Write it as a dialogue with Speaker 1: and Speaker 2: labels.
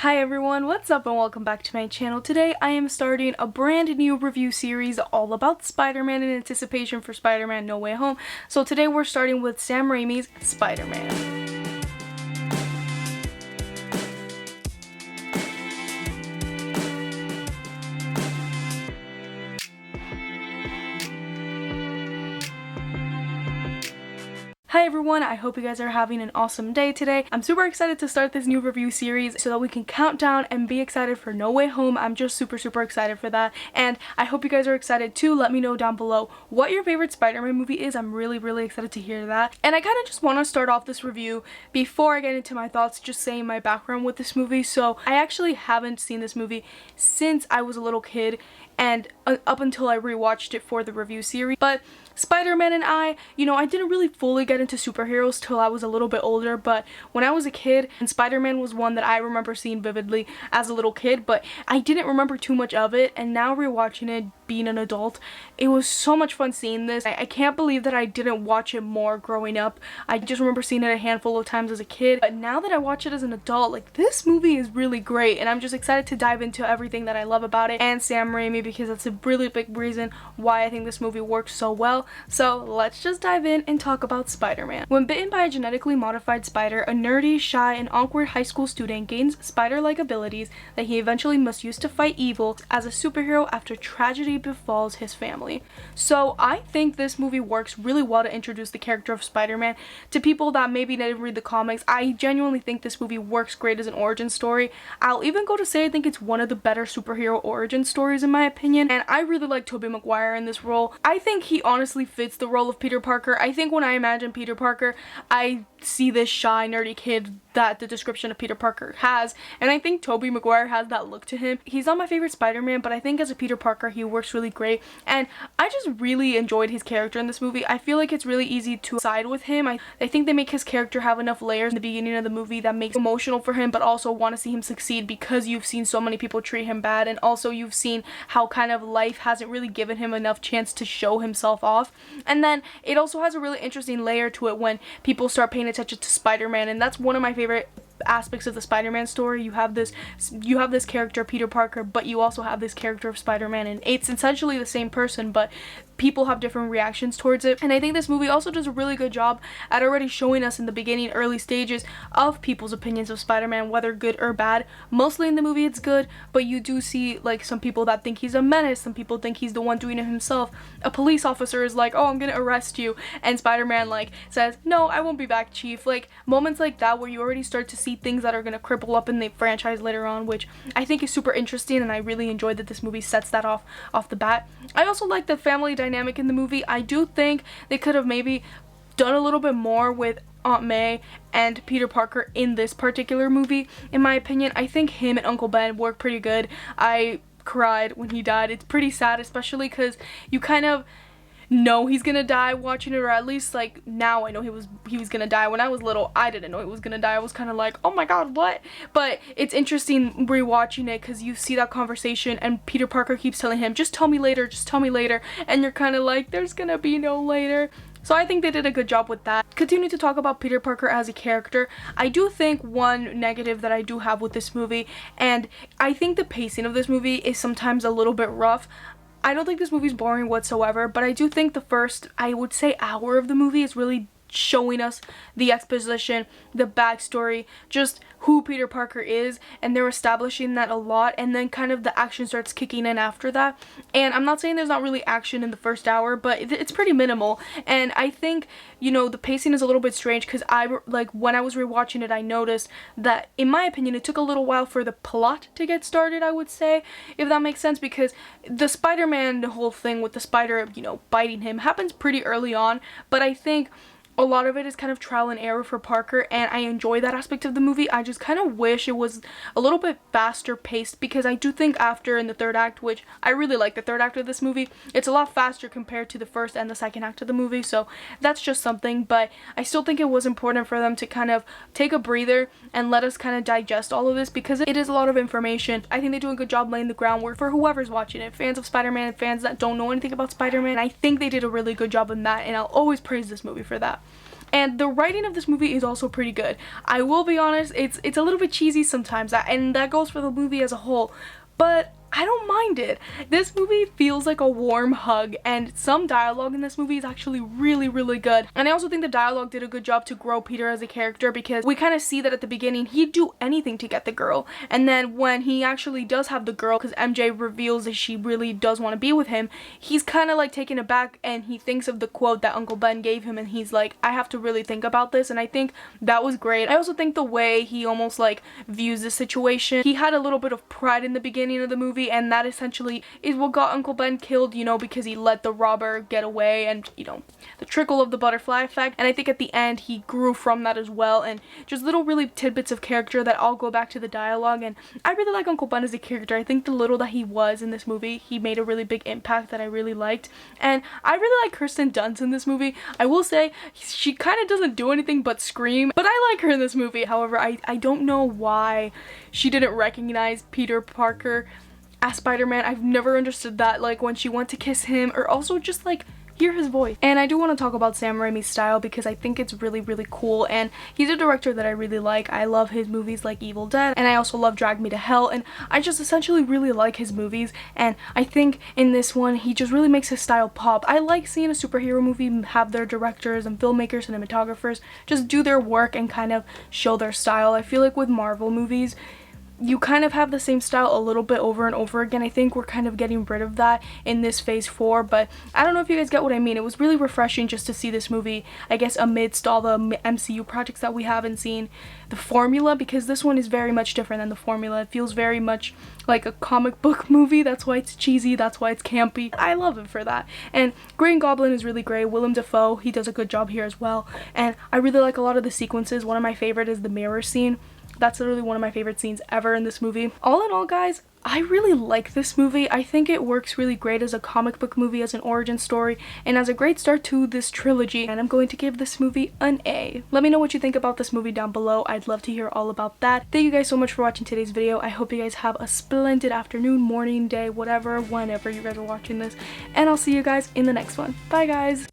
Speaker 1: Hi everyone, what's up and welcome back to my channel. Today I am starting a brand new review series all about Spider-Man in anticipation for Spider-Man No Way Home. So today we're starting with Sam Raimi's Spider-Man. Hi everyone, I hope you guys are having an awesome day today. I'm super excited to start this new review series so that we can count down and be excited for No Way Home. I'm just super excited for that, and I hope you guys are excited too. Let me know down below what your favorite Spider-Man movie is. I'm really excited to hear that. And I kind of just want to start off this review before I get into my thoughts, just saying my background with this movie. So I actually haven't seen this movie since I was a little kid, and up until I rewatched it for the review series. But Spider-Man and I didn't really fully get into superheroes till I was a little bit older, but when I was a kid, and Spider-Man was one that I remember seeing vividly as a little kid, but I didn't remember too much of it, and now rewatching it, being an adult, it was so much fun seeing this. I can't believe that I didn't watch it more growing up. I just remember seeing it a handful of times as a kid, but now that I watch it as an adult, like, this movie is really great, and I'm just excited to dive into everything that I love about it and Sam Raimi, because that's a really big reason why I think this movie works so well. So let's just dive in and talk about Spider-Man. When bitten by a genetically modified spider, a nerdy, shy, and awkward high school student gains spider-like abilities that he eventually must use to fight evil as a superhero after tragedy befalls his family. So I think this movie works really well to introduce the character of Spider-Man to people that maybe didn't read the comics. I genuinely think this movie works great as an origin story. I'll even go to say I think it's one of the better superhero origin stories in my opinion, and I really like Tobey Maguire in this role. I think he honestly fits the role of Peter Parker. I think when I imagine Peter Parker, I see this shy, nerdy kid that the description of Peter Parker has, and I think Tobey Maguire has that look to him. He's not my favorite Spider-Man, but I think as a Peter Parker he works really great, and I just really enjoyed his character in this movie. I feel like it's really easy to side with him. I think they make his character have enough layers in the beginning of the movie that makes it emotional for him, but also want to see him succeed because you've seen so many people treat him bad, and also you've seen how kind of life hasn't really given him enough chance to show himself off. And then it also has a really interesting layer to it when people start paying attention to Spider-Man, and that's one of my favorite aspects of the Spider-Man story. You have this character Peter Parker, but you also have this character of Spider-Man, and it's essentially the same person, but people have different reactions towards it. And I think this movie also does a really good job at already showing us in the beginning, early stages of people's opinions of Spider-Man, whether good or bad. Mostly in the movie it's good, but you do see like some people that think he's a menace, some people think he's the one doing it himself. A police officer is like, oh, I'm gonna arrest you, and Spider-Man like says, no, I won't be back, chief. Like moments like that where you already start to see things that are gonna cripple up in the franchise later on, which I think is super interesting, and I really enjoyed that this movie sets that off the bat. I also like the family dynamic in the movie. I do think they could have maybe done a little bit more with Aunt May and Peter Parker in this particular movie. In my opinion, I think him and Uncle Ben work pretty good. I cried when he died. It's pretty sad, especially because you kind of know he's gonna die watching it, or at least like now I know he was gonna die. When I was little, I didn't know he was gonna die. I was kind of like, oh my god, what? But it's interesting rewatching it because you see that conversation and Peter Parker keeps telling him, just tell me later, just tell me later, and you're kind of like, there's gonna be no later. So I think they did a good job with that. Continue to talk about Peter Parker as a character. I do think one negative that I do have with this movie, and I think the pacing of this movie is sometimes a little bit rough. I don't think this movie's boring whatsoever, but I do think the first, I would say, hour of the movie is really showing us the exposition, the backstory, just who Peter Parker is, and they're establishing that a lot, and then kind of the action starts kicking in after that. And I'm not saying there's not really action in the first hour, but it's pretty minimal, and I think, the pacing is a little bit strange because when I was rewatching it, I noticed that, in my opinion, it took a little while for the plot to get started, I would say, if that makes sense, because the Spider-Man, the whole thing with the spider, biting him happens pretty early on, but I think a lot of it is kind of trial and error for Parker, and I enjoy that aspect of the movie. I just kind of wish it was a little bit faster paced, because I do think after, in the third act, which I really like the third act of this movie, it's a lot faster compared to the first and the second act of the movie, so that's just something. But I still think it was important for them to kind of take a breather and let us kind of digest all of this, because it is a lot of information. I think they do a good job laying the groundwork for whoever's watching it, fans of Spider-Man, fans that don't know anything about Spider-Man. I think they did a really good job in that, and I'll always praise this movie for that. And the writing of this movie is also pretty good. I will be honest, it's a little bit cheesy sometimes, and that goes for the movie as a whole, but I don't mind it. This movie feels like a warm hug, and some dialogue in this movie is actually really, really good. And I also think the dialogue did a good job to grow Peter as a character, because we kind of see that at the beginning he'd do anything to get the girl, and then when he actually does have the girl, because MJ reveals that she really does want to be with him, he's kind of like taken aback, and he thinks of the quote that Uncle Ben gave him, and he's like, I have to really think about this. And I think that was great. I also think the way he almost like views the situation, he had a little bit of pride in the beginning of the movie, and that essentially is what got Uncle Ben killed, you know, because he let the robber get away, and, you know, the trickle of the butterfly effect. And I think at the end he grew from that as well, and just little really tidbits of character that all go back to the dialogue. And I really like Uncle Ben as a character. I think the little that he was in this movie, he made a really big impact that I really liked. And I really like Kirsten Dunst in this movie. I will say she kind of doesn't do anything but scream, but I like her in this movie. However, I don't know why she didn't recognize Peter Parker as Spider-Man. I've never understood that, like when she went to kiss him, or also just like hear his voice. And I do want to talk about Sam Raimi's style, because I think it's really, really cool, and he's a director that I really like. I love his movies like Evil Dead, and I also love Drag Me to Hell, and I just essentially really like his movies. And I think in this one he just really makes his style pop. I like seeing a superhero movie have their directors and filmmakers, cinematographers just do their work and kind of show their style. I feel like with Marvel movies, you kind of have the same style a little bit over and over again. I think we're kind of getting rid of that in this phase 4, but I don't know if you guys get what I mean. It was really refreshing just to see this movie, I guess, amidst all the MCU projects that we haven't seen, the formula, because this one is very much different than the formula. It feels very much like a comic book movie. That's why it's cheesy, that's why it's campy. I love it for that. And Green Goblin is really great. Willem Dafoe, he does a good job here as well. And I really like a lot of the sequences. One of my favorite is the mirror scene. That's literally one of my favorite scenes ever in this movie. All in all, guys, I really like this movie. I think it works really great as a comic book movie, as an origin story, and as a great start to this trilogy. And I'm going to give this movie an A. Let me know what you think about this movie down below. I'd love to hear all about that. Thank you guys so much for watching today's video. I hope you guys have a splendid afternoon, morning, day, whatever, whenever you guys are watching this. And I'll see you guys in the next one. Bye, guys.